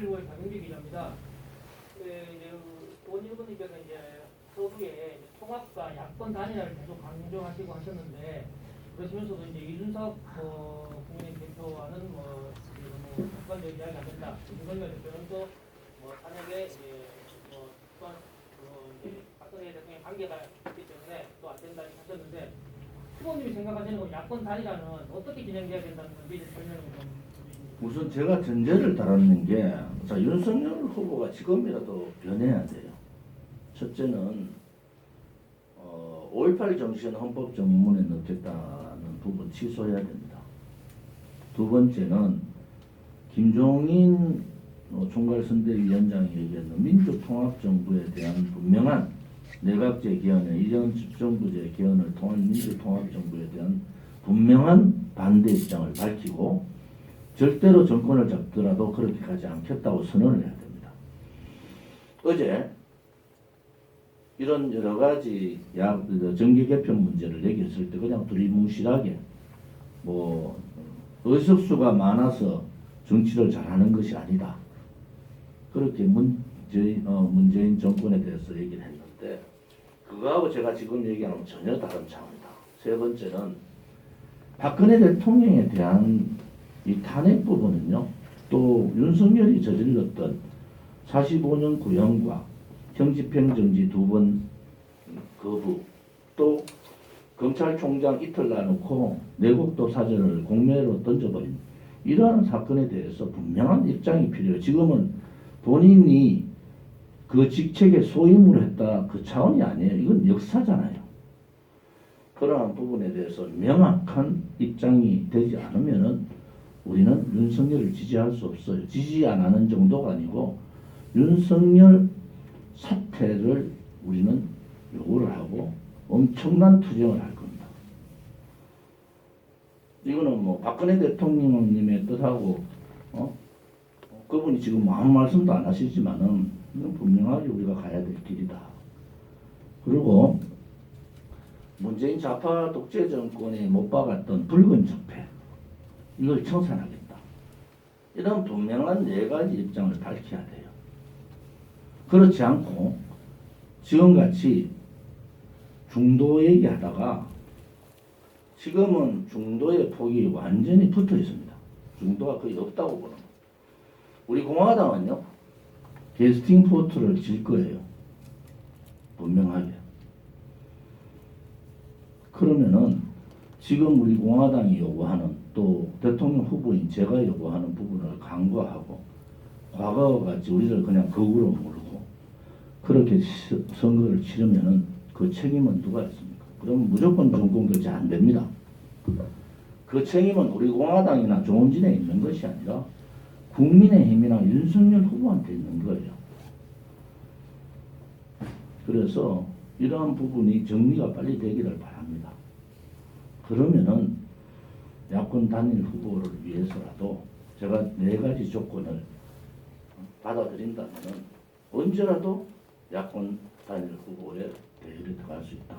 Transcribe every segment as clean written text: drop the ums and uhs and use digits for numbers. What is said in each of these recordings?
조선일보의 박영기 기자입니다. 이제 원일본님께서 이제 서두에 통합과 야권 단일화를 계속 강조하시고 하셨는데 그러시면서도 이제 이준석 국민의힘 대표와는 객관적인 이야기 안 된다. 윤석열 대표는 또 탄핵에 이제 박근혜 대통령 관계가 있기 때문에 또 안 된다 이렇게 하셨는데 후보님이 생각하시는 건 야권 단일화는 어떻게 진행돼야 된다는 건지 설명을 좀. 우선 제가 전제를 달았는 게, 자, 윤석열 후보가 지금이라도 변해야 돼요. 첫째는 5.18 정신 헌법 전문에 넣겠다는 부분 취소해야 됩니다. 두 번째는 김종인 총괄선대위원장이 얘기했는 민주통합정부에 대한 분명한 내각제 개헌의 이전 집정부제 개헌을 통한 민주통합정부에 대한 분명한 반대 입장을 밝히고 절대로 정권을 잡더라도 그렇게 가지 않겠다고 선언을 해야 됩니다. 어제 이런 여러 가지 정계 개편 문제를 얘기했을 때 그냥 두리뭉실하게 의석수가 많아서 정치를 잘하는 것이 아니다. 그렇게 문재인 정권에 대해서 얘기를 했는데 그거하고 제가 지금 얘기하는 건 전혀 다른 차원이다. 세 번째는 박근혜 대통령에 대한 이 탄핵 부분은요, 또 윤석열이 저질렀던 45년 구형과 형집행정지 2번 거부, 또 검찰총장 이틀 놔놓고 내곡도 사전을 공매로 던져버린 이러한 사건에 대해서 분명한 입장이 필요해요. 지금은 본인이 그 직책에 소임을 했다 그 차원이 아니에요. 이건 역사잖아요. 그러한 부분에 대해서 명확한 입장이 되지 않으면은 우리는 윤석열을 지지할 수 없어요. 지지 안 하는 정도가 아니고 윤석열 사퇴를 우리는 요구를 하고 엄청난 투쟁을 할 겁니다. 이거는 박근혜 대통령님의 뜻하고 그분이 지금 아무 말씀도 안 하시지만은 이건 분명하게 우리가 가야 될 길이다. 그리고 문재인 좌파 독재 정권이 못 박았던 붉은 적폐 이걸 청산하겠다. 이런 분명한 네 가지 입장을 밝혀야 돼요. 그렇지 않고 지금같이 중도 얘기하다가 지금은 중도의 폭이 완전히 붙어 있습니다. 중도가 거의 없다고 보는 거예요. 우리 공화당은요, 게스팅 포트를 질 거예요. 분명하게. 그러면은 지금 우리 공화당이 요구하는 또 대통령 후보인 제가 요구하는 부분을 간과하고 과거와 같이 우리를 그냥 거꾸로 몰고 그렇게 선거를 치르면은 그 책임은 누가 있습니까? 그러면 무조건 정권 교체 안 됩니다. 그 책임은 우리 공화당이나 조원진에 있는 것이 아니라 국민의힘이나 윤석열 후보한테 있는 거예요. 그래서 이러한 부분이 정리가 빨리 되기를 바랍니다. 그러면은 야권 단일 후보를 위해서라도 제가 네 가지 조건을 받아들인다면은 언제라도 야권 단일 후보에 대열에 들어갈 수 있다.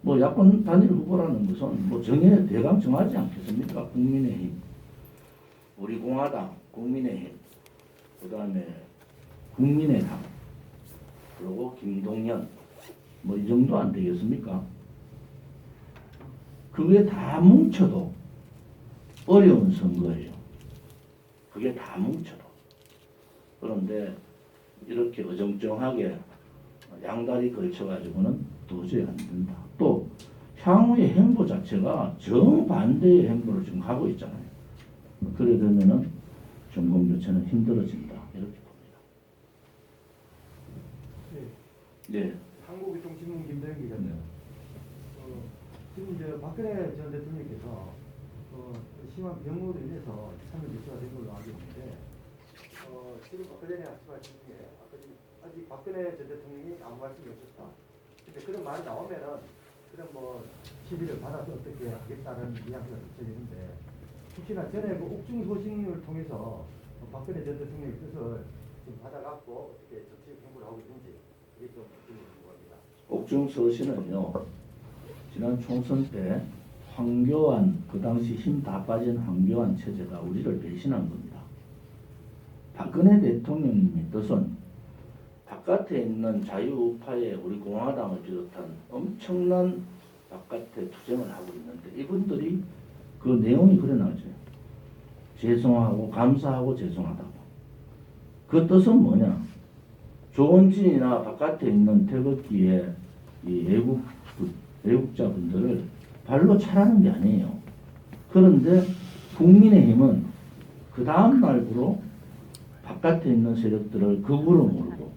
야권 단일 후보라는 것은 정해 대강 정하지 않겠습니까? 국민의힘, 우리 공화당, 국민의힘, 그 다음에 국민의당, 그리고 김동연, 이 정도 안 되겠습니까? 그게 다 뭉쳐도 어려운 선거예요. 그게 다 뭉쳐도. 그런데 이렇게 어정쩡하게 양다리 걸쳐가지고는 도저히 안 된다. 또 향후의 행보 자체가 정반대의 행보를 지금 하고 있잖아요. 그래 되면은 정권 교체는 힘들어진다. 이렇게 봅니다. 네. 한국교통신문 김대영 기자입니다. 지금 이제 박근혜 전 대통령께서 심한 병으로 인해서 참여 유치가 된 걸로 알고 있는데 지금 박근혜 말씀 중에 아직 박근혜 전 대통령이 아무 말씀이 없었다. 근데 그런 말이 나오면은 시비를 받아서 어떻게 하겠다는 이야기가 들리는데 혹시나 전에 옥중 소식을 통해서 박근혜 전 대통령의 뜻을 지금 받아갖고 어떻게 정치 공부를 하고 있는지 그게 좀 궁금합니다. 옥중 서신은요, 지난 총선 때 황교안, 그 당시 힘 다 빠진 황교안 체제가 우리를 배신한 겁니다. 박근혜 대통령님의 뜻은 바깥에 있는 자유우파의 우리 공화당을 비롯한 엄청난 바깥에 투쟁을 하고 있는데 이분들이 그 내용이 그래 나오죠. 죄송하고 감사하고 죄송하다고. 그 뜻은 뭐냐? 조원진이나 바깥에 있는 태극기의 이 애국자분들을 발로 차라는 게 아니에요. 그런데 국민의힘은 그 다음 날부로 바깥에 있는 세력들을 극우로 모르고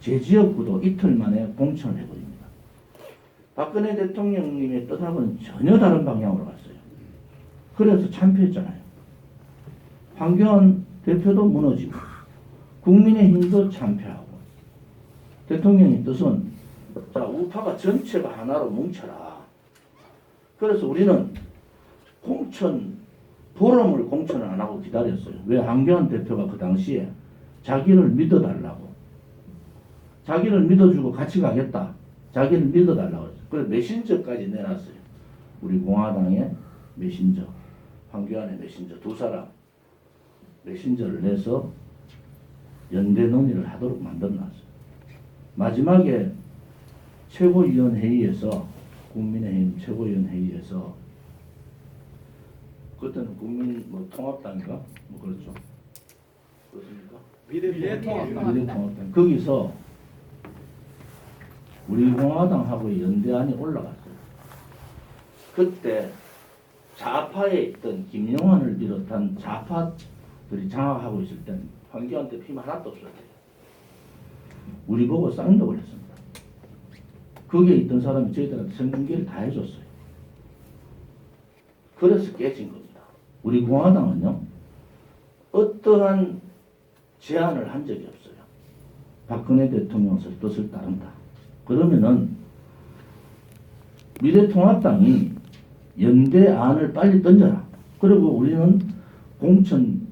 제지역구도 이틀 만에 공천을 해버립니다. 박근혜 대통령님의 뜻하고는 전혀 다른 방향으로 갔어요. 그래서 참패했잖아요. 황교안 대표도 무너지고 국민의힘도 참패하고 대통령의 뜻은 자 우파가 전체가 하나로 뭉쳐라. 그래서 우리는 보름을 공천을 안 하고 기다렸어요. 왜? 황교안 대표가 그 당시에 자기를 믿어달라고. 자기를 믿어주고 같이 가겠다. 자기를 믿어달라고 했어요. 그래서 메신저까지 내놨어요. 우리 공화당의 메신저, 황교안의 메신저 두 사람 메신저를 내서 연대 논의를 하도록 만들어놨어요. 마지막에 최고위원회의에서 국민의힘 최고위원회의에서 그때는 국민 통합당인가 그렇죠. 그렇습니까? 미래통합당 거기서 우리 공화당하고의 연대안이 올라갔어요. 그때 좌파에 있던 김용환을 비롯한 좌파들이 장악하고 있을 땐 황교안 대표 힘 하나도 없었대요. 우리 보고 쌍욕을 했습니다. 거기에 있던 사람이 저희들한테 성공기를 다 해줬어요. 그래서 깨진 겁니다. 우리 공화당은요, 어떠한 제안을 한 적이 없어요. 박근혜 대통령의 뜻을 따른다. 그러면은 미래통합당이 연대안을 빨리 던져라. 그리고 우리는 공천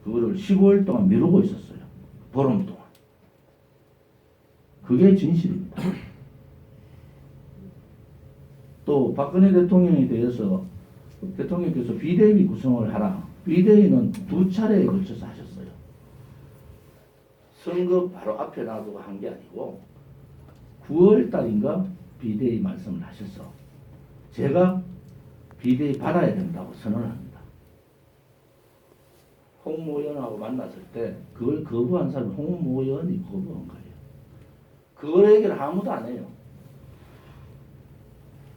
그거를 15일 동안 미루고 있었어요. 보름 동안. 그게 진실입니다. 또 박근혜 대통령에 대해서 대통령께서 비대위 구성을 하라. 비대위는 2차례에 걸쳐서 하셨어요. 선거 바로 앞에 놔두고 한 게 아니고 9월 달인가 비대위 말씀을 하셔서 제가 비대위 받아야 된다고 선언을 합니다. 홍모 의원하고 만났을 때 그걸 거부한 사람이 홍모 의원이 거부한 거예요. 그걸 얘기를 아무도 안 해요.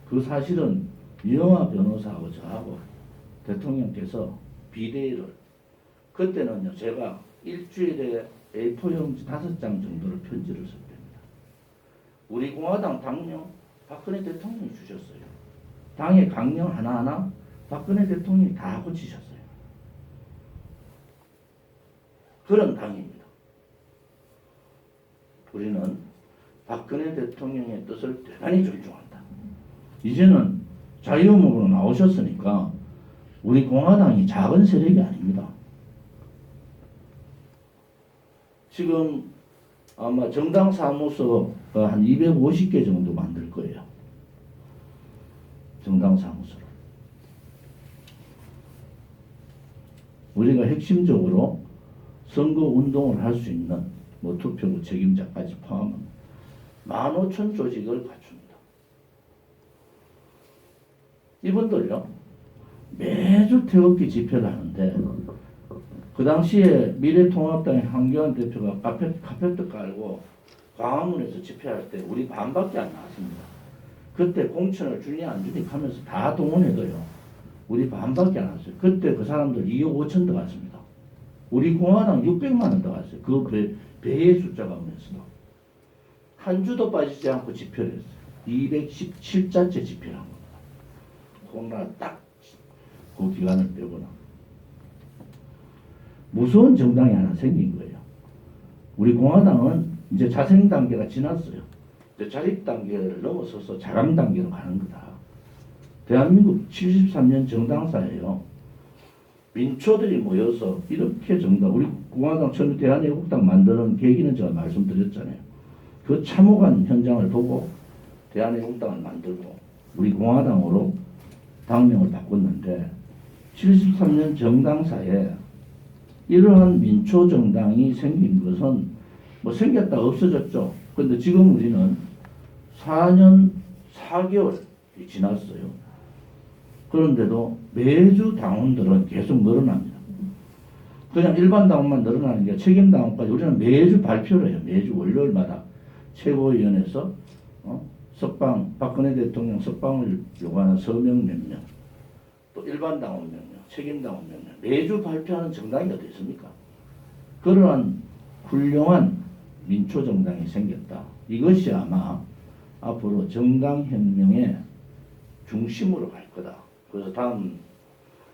그 사실은 유영하 변호사하고 저하고 대통령께서 비대위를 그때는요 제가 일주일에 A4용지 5장 정도를 편지를 썼답니다. 우리 공화당 당명 박근혜 대통령이 주셨어요. 당의 강령 하나하나 박근혜 대통령이 다 고치셨어요. 그런 당입니다. 우리는 박근혜 대통령의 뜻을 대단히 존중한다. 이제는 자유목으로 나오셨으니까 우리 공화당이 작은 세력이 아닙니다. 지금 아마 정당 사무소 한 250개 정도 만들 거예요. 정당 사무소를. 우리가 핵심적으로 선거 운동을 할 수 있는 투표구 책임자까지 포함한 15,000 조직을 갖춥니다. 이분들요 매주 태극기 집회를 하는데 그 당시에 미래통합당의 황교안 대표가 카페트 깔고 광화문에서 집회할 때 우리 반밖에 안 나왔습니다. 그때 공천을 주냐 안 주냐 하면서 다 동원해도요 우리 반밖에 안 왔어요. 그때 그 사람들 2억 5천 더 갔습니다. 우리 공화당 600만 원 더 갔어요. 그 배의 숫자가 오면서도 한 주도 빠지지 않고 집회를 했어요. 217자째 집회를 한 겁니다. 코로나 딱 그 기간을 빼고는 무서운 정당이 하나 생긴 거예요. 우리 공화당은 이제 자생 단계가 지났어요. 이제 자립 단계를 넘어서서 자강 단계로 가는 거다. 대한민국 73년 정당사예요. 민초들이 모여서 이렇게 정당, 우리 공화당 처음에 대한애국당 만드는 계기는 제가 말씀드렸잖아요. 그 참혹한 현장을 보고 대한애국당을 만들고 우리 공화당으로 당명을 바꿨는데 73년 정당사에 이러한 민초정당이 생긴 것은 뭐 생겼다 없어졌죠. 근데 지금 우리는 4년 4개월이 지났어요. 그런데도 매주 당원들은 계속 늘어납니다. 그냥 일반 당원만 늘어나는 게 책임 당원까지 우리는 매주 발표를 해요. 매주 월요일마다 최고위원회에서 석방, 박근혜 대통령 석방을 요구하는 서명 몇 명, 또 일반 당원 몇 명, 책임 당원 몇 명, 매주 발표하는 정당이 어디 있습니까? 그러한 훌륭한 민초정당이 생겼다. 이것이 아마 앞으로 정당혁명의 중심으로 갈 거다. 그래서 다음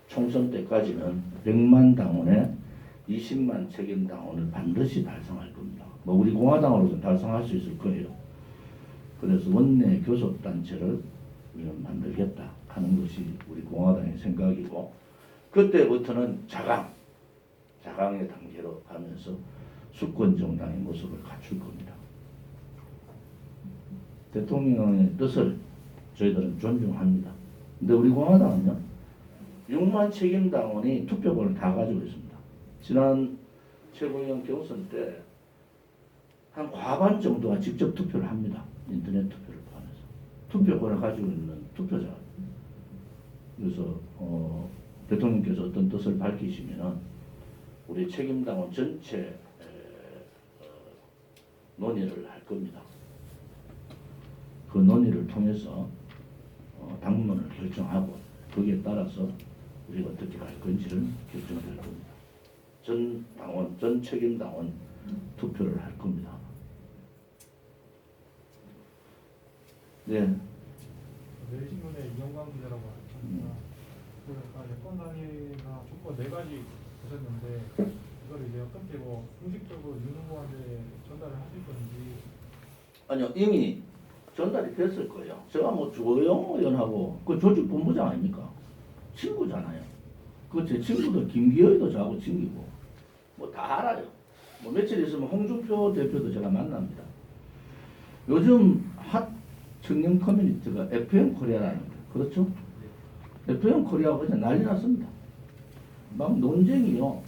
총선 때까지는 100만 당원에 20만 책임 당원을 반드시 달성할 겁니다. 뭐 우리 공화당으로서는 달성할 수 있을 거예요. 그래서 원내 교섭단체를 우리는 만들겠다 하는 것이 우리 공화당의 생각이고, 그때부터는 자강의 단계로 가면서 수권 정당의 모습을 갖출 겁니다. 대통령의 뜻을 저희들은 존중합니다. 근데 우리 공화당은요, 6만 책임 당원이 투표권을 다 가지고 있습니다. 지난 최고위원 경선 때 한 과반 정도가 직접 투표를 합니다. 인터넷 투표를 포함해서 투표권을 가지고 있는 투표자. 그래서 대통령께서 어떤 뜻을 밝히시면은 우리 책임 당원 전체 논의를 할 겁니다. 그 논의를 통해서 당론을 결정하고 거기에 따라서 우리가 어떻게 할 건지를 결정될 겁니다. 전 당원, 전 책임 당원 투표를 할 겁니다. 네. 내신문에 이영광 기자라고 하셨습니다. 여권 단위가 조건 4가지 보셨는데 이걸 이제 어떻게 뭐 공식적으로 윤 후보한테 전달을 하실 건지. 아니요, 이미 전달이 됐을 거예요. 제가 뭐 주호영 의원하고 그 조직 본부장 아닙니까? 친구잖아요. 그 제 친구도 김기현도 저하고 친구고 뭐 다 알아요. 뭐 며칠 있으면 홍준표 대표도 제가 만납니다. 요즘 핫 청년 커뮤니티가 FM 코리아라는 거예요. 그렇죠? FM 코리아가 그냥 난리 났습니다. 막 논쟁이요.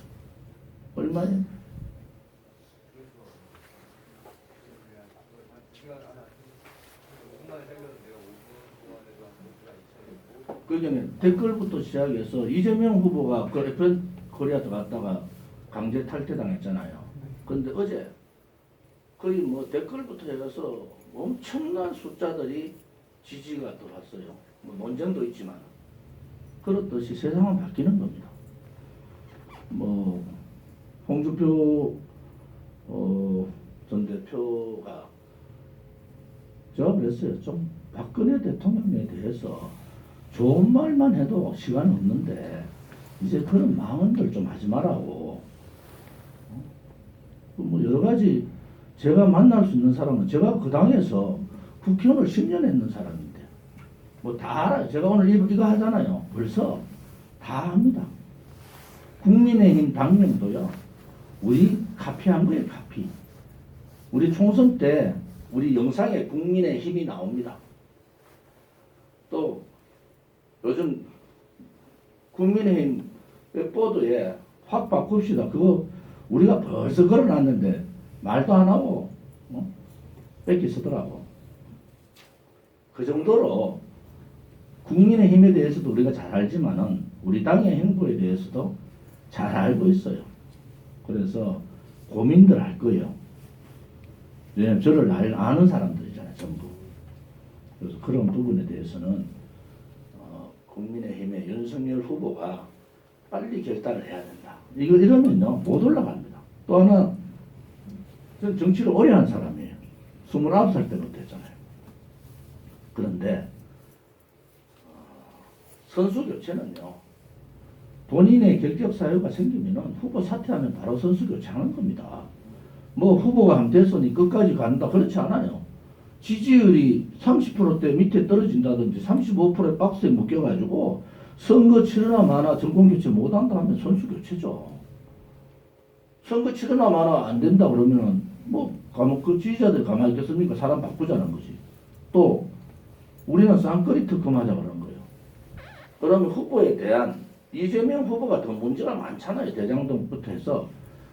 얼마예요? 그 전에 댓글부터 시작해서 이재명 후보가 그 FM 코리아 들어갔다가 강제 탈퇴당했잖아요. 근데 어제 거의 뭐 댓글부터 해서 엄청난 숫자들이 지지가 들어왔어요. 뭐 논쟁도 있지만 그렇듯이 세상은 바뀌는 겁니다. 뭐 홍준표 전 대표가 제가 그랬어요. 좀 박근혜 대통령에 대해서 좋은 말만 해도 시간 없는데 이제 그런 망언들 좀 하지 말라고. 뭐 여러 가지 제가 만날 수 있는 사람은 제가 그 당에서 국회의원을 10년 했는 사람인데 뭐 다 알아요. 제가 오늘 이거 하잖아요. 벌써 다 합니다. 국민의힘 당명도요. 우리 카피한 거예요. 카피. 우리 총선 때 우리 영상에 국민의힘이 나옵니다. 또 요즘 국민의힘 웹보드에 확 바꿉시다. 그거 우리가 벌써 걸어놨는데 말도 안 하고 뺏기 쓰더라고. 그 정도로 국민의힘에 대해서도 우리가 잘 알지만은 우리 당의 행보에 대해서도 잘 알고 있어요. 그래서 고민들 할 거예요. 왜냐면 저를 아는 사람들이잖아요, 전부. 그래서 그런 부분에 대해서는 국민의힘의 윤석열 후보가 빨리 결단을 해야 된다. 이러면요 못 올라갑니다. 또 하나 저는 정치를 오래 한 사람이에요. 29살 때부터 했잖아요. 그런데 선수 교체는요 본인의 결격 사유가 생기면은 후보 사퇴하면 바로 선수 교체하는 겁니다. 뭐 후보가 안 됐으니 끝까지 간다 그렇지 않아요. 지지율이 30%대 밑에 떨어진다든지 35%의 박스에 묶여가지고 선거 치르나 마나 정권교체 못한다 하면 선수 교체죠. 선거 치르나 마나 안 된다 그러면은 뭐 그 지지자들 가만히 있겠습니까? 사람 바꾸자는 거지. 또 우리는 쌍꺼리 특검하자 그러는 거예요. 그러면 후보에 대한 이재명 후보가 더 문제가 많잖아요. 대장동부터 해서.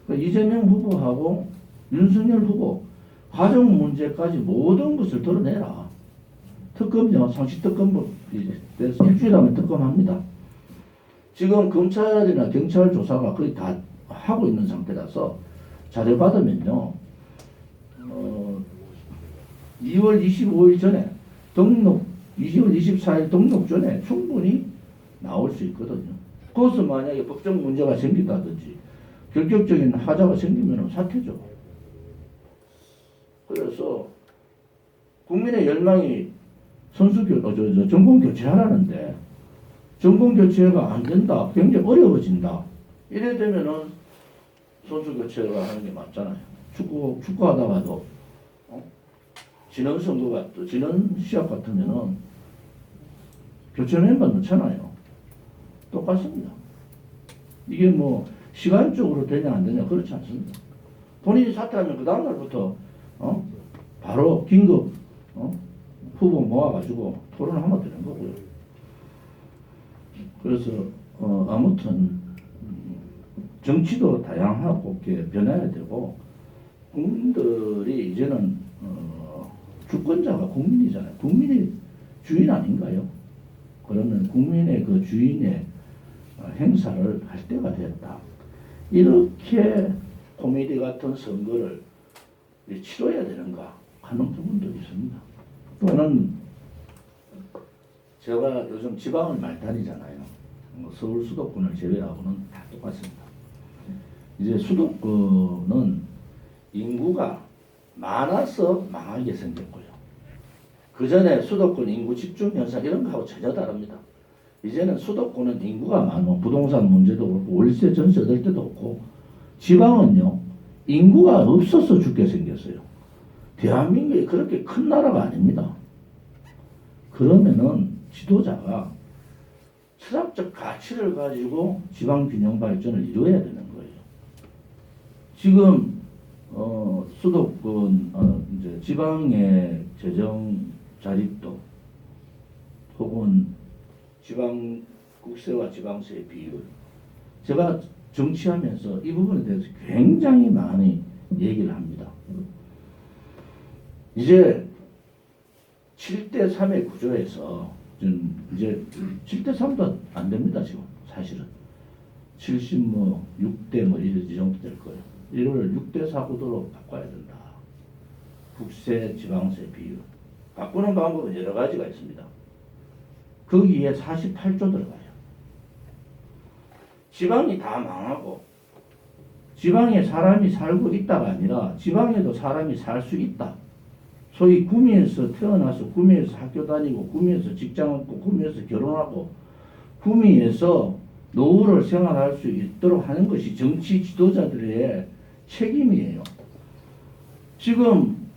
이재명 후보하고 윤석열 후보 가정 문제까지 모든 것을 드러내라. 특검요, 상시특검 돼서 일주일 하면 특검합니다. 지금 검찰이나 경찰 조사가 거의 다 하고 있는 상태라서 자료 받으면요, 2월 25일 전에 등록, 2월 24일 등록 전에 충분히 나올 수 있거든요. 거기서 만약에 법적 문제가 생긴다든지 결격적인 하자가 생기면 사퇴죠. 그래서 국민의 열망이 정권 교체하라는데 정권 교체가 안 된다, 굉장히 어려워진다. 이래 되면은 선수 교체를 하는 게 맞잖아요. 축구하다가도 지난 선거가 또 지난 시합 같으면은 교체 멤버 넣잖아요. 똑같습니다. 이게 뭐 시간적으로 되냐 안 되냐 그렇지 않습니다. 본인이 사퇴하면 그 다음 날부터 바로 긴급 후보 모아가지고 토론하면 되는 거고요. 그래서 아무튼 정치도 다양하고 이렇게 변해야 되고 국민들이 이제는 주권자가 국민이잖아요. 국민이 주인 아닌가요? 그러면 국민의 그 주인의 행사를 할 때가 됐다. 이렇게 코미디 같은 선거를 치러야 되는가 하는 부분도 있습니다. 또는 제가 요즘 지방을 많이 다니잖아요. 서울 수도권을 제외하고는 다 똑같습니다. 이제 수도권은 인구가 많아서 망하게 생겼고요. 그 전에 수도권 인구 집중 현상 이런 거하고 전혀 다릅니다. 이제는 수도권은 인구가 많고 부동산 문제도 그렇고 월세 전세 얻을 때도 없고 지방은요 인구가 없어서 죽게 생겼어요. 대한민국이 그렇게 큰 나라가 아닙니다. 그러면은 지도자가 철학적 가치를 가지고 지방 균형 발전을 이루어야 되는 거예요. 지금 수도권 이제 지방의 재정 자립도 혹은 지방 국세와 지방세의 비율 제가 정치하면서 이 부분에 대해서 굉장히 많이 얘기를 합니다. 이제 7대3의 구조에서 지금 이제 7대3도 안 됩니다. 지금 사실은 76대 이 정도 될 거예요. 이를 6대4 구도로 바꿔야 된다. 국세 지방세 비율 바꾸는 방법은 여러 가지가 있습니다. 거기에 48조 들어가요. 지방이 다 망하고 지방에 사람이 살고 있다가 아니라 지방에도 사람이 살 수 있다. 소위 구미에서 태어나서 구미에서 학교 다니고 구미에서 직장 얻고 구미에서 결혼하고 구미에서 노후를 생활할 수 있도록 하는 것이 정치 지도자들의 책임이에요. 지금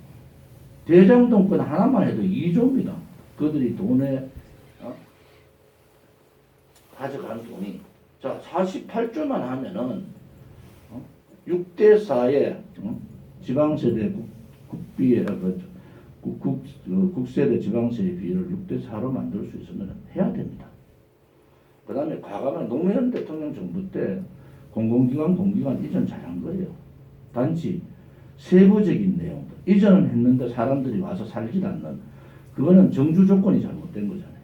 대장동권 하나만 해도 2조입니다. 그들이 돈에 가져간 돈이 자 48조만 하면은 6대4의 지방세대 국비의 국세대 지방세의 비율을 6대4로 만들 수 있으면 해야 됩니다. 그 다음에 과거에 노무현 대통령 정부 때 공공기관, 공기관 이전 잘한 거예요. 단지 세부적인 내용들. 이전은 했는데 사람들이 와서 살지 않는 그거는 정주 조건이 잘못된 거잖아요.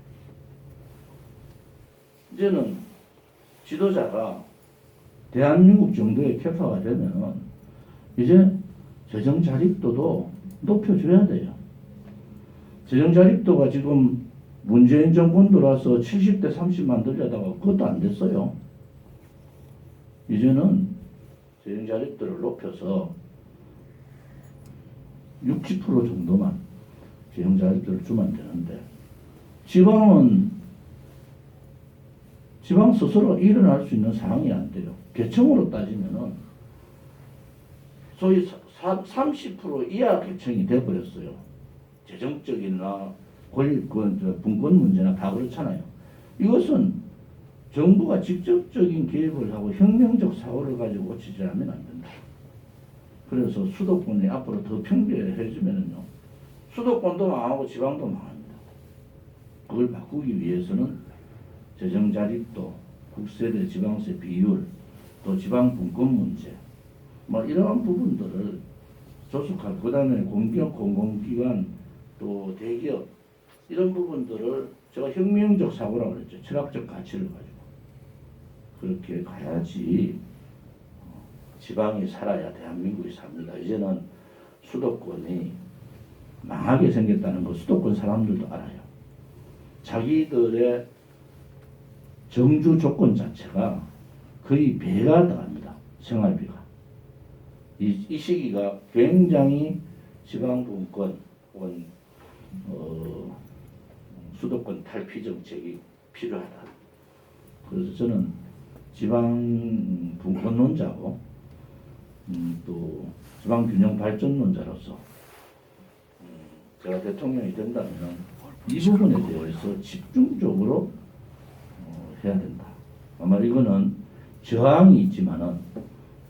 이제는 지도자가 대한민국 정도의 캐파가 되면 이제 재정 자립도도 높여줘야 돼요. 재정 자립도가 지금 문재인 정권 들어와서 70대 30 만들려다가 그것도 안 됐어요. 이제는 재정 자립도를 높여서 60% 정도만 재정 자립도를 주면 되는데 지방은 지방 스스로 일어날 수 있는 상황이 안 돼요. 계층으로 따지면은 소위 30% 이하 계층이 돼버렸어요. 재정적이나 분권 문제나 다 그렇잖아요. 이것은 정부가 직접적인 개입을 하고 혁명적 사고를 가지고 고치지 않으면 안 된다. 그래서 수도권이 앞으로 더 평비해지면은요. 수도권도 망하고 지방도 망합니다. 그걸 바꾸기 위해서는 재정 자립도, 국세 대 지방세 비율, 또 지방 분권 문제, 뭐 이러한 부분들을 조속하고 그다음에 공기업, 공공기관, 또 대기업 이런 부분들을 제가 혁명적 사고라고 그랬죠. 철학적 가치를 가지고 그렇게 가야지 지방이 살아야 대한민국이 삽니다. 이제는 수도권이 망하게 생겼다는 거 수도권 사람들도 알아요. 자기들의 정주 조건 자체가 거의 배가 들어갑니다. 생활비가. 이 시기가 굉장히 지방분권 혹은 수도권 탈피 정책이 필요하다. 그래서 저는 지방분권론자고 또 지방균형발전론자로서 제가 대통령이 된다면 이 부분에 대해서 집중적으로 해야 된다. 아마 이거는 저항이 있지만은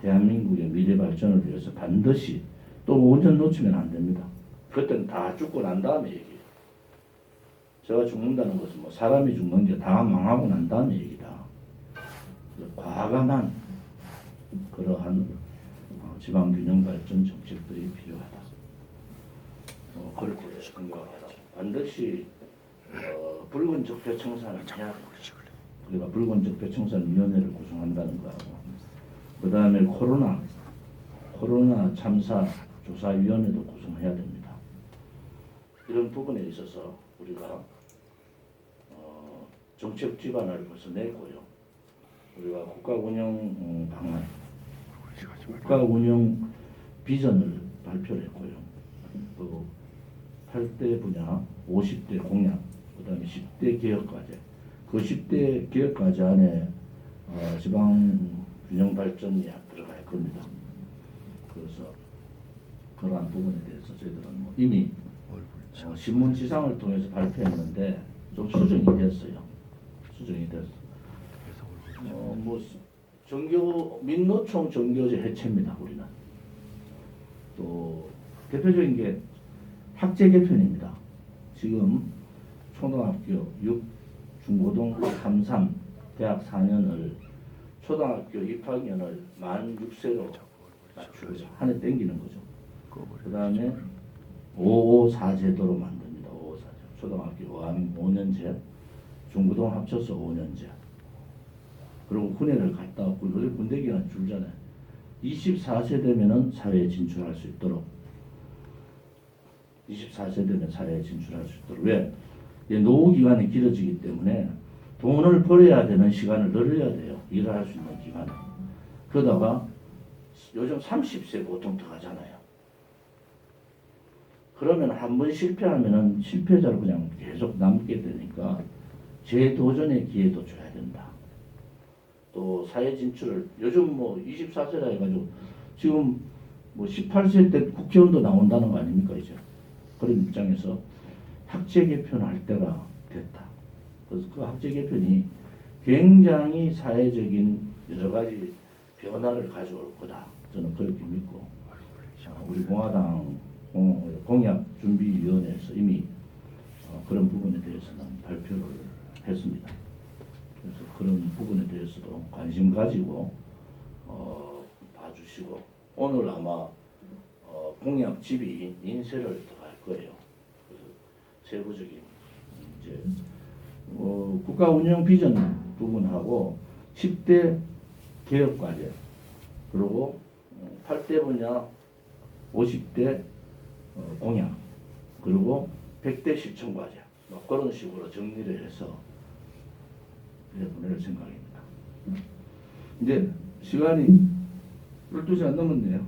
대한민국의 미래 발전을 위해서 반드시 또 5년 놓치면 안 됩니다. 그때는 다 죽고 난 다음에 얘기해요. 제가 죽는다는 것은 뭐 사람이 죽는 게 다 망하고 난 다음에 얘기다. 과감한 그러한 지방균형발전 정책들이 필요하다. 그렇게 생각합니다. 반드시 붉은 적폐 청산을 해야 됩니다. 우리가 붉은 적폐 청산위원회를 구성한다는 거하고 그 다음에 코로나 참사 조사위원회도 구성해야 됩니다. 이런 부분에 있어서 우리가 정책 기반을 벌써 냈고요. 우리가 국가 운영 방안, 국가 운영 비전을 발표를 했고요. 또 8대 분야, 50대 공약, 그 다음에 10대 개혁과제. 그 10대 개혁과제 안에 지방균형발전이 들어갈 겁니다. 그래서 그러한 부분에 대해서 저희들은 뭐 이미 신문지상을 통해서 발표했는데 좀 수정이 됐어요. 수정이 됐어. 뭐 민노총 정교제 해체입니다. 우리는 또 대표적인 게 학제 개편입니다. 지금 초등학교 6, 중고등 3, 3, 대학 4년을 초등학교 입학년을 만 6세로 낮추고 한 해 땡기는 거죠. 그 다음에 554 제도로 만듭니다. 554 제도. 초등학교 5년제, 중고등 합쳐서 5년제. 그리고 군대를 갔다 왔고 그리고 군대 기간 줄잖아요. 24세 되면은 사회에 진출할 수 있도록 24세 되면 사회에 진출할 수 있도록 왜? 노후 기간이 길어지기 때문에 돈을 벌어야 되는 시간을 늘려야 돼요. 일을 할 수 있는 기간을. 그러다가 요즘 30세 보통 들어가잖아요. 그러면 한 번 실패하면은 실패자로 그냥 계속 남게 되니까 재도전의 기회도 줘야 된다. 또 사회 진출을 요즘 뭐 24세라 해가지고 지금 뭐 18세 때 국회의원도 나온다는 거 아닙니까 이제. 그런 입장에서 학제 개편할 때가 됐다. 그래서 그 학제 개편이 굉장히 사회적인 여러 가지 변화를 가져올 거다. 저는 그렇게 믿고 우리 공화당 공약준비위원회에서 이미 그런 부분에 대해서는 발표를 했습니다. 그래서 그런 부분에 대해서도 관심 가지고 봐주시고 오늘 아마 공약 집이 인쇄를 들어갈 거예요. 그래서 세부적인 이제 국가 운영 비전 부분하고 10대 개혁 과제 그리고 8대 분야 50대 공약 그리고 100대 실천 과제 뭐 그런 식으로 정리를 해서 보낼 생각입니다. 이제 시간이 12시간 넘었네요.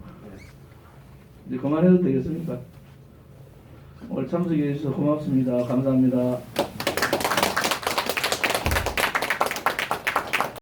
이제 그만해도 되겠습니까? 오늘 참석해 주셔서 고맙습니다. 감사합니다.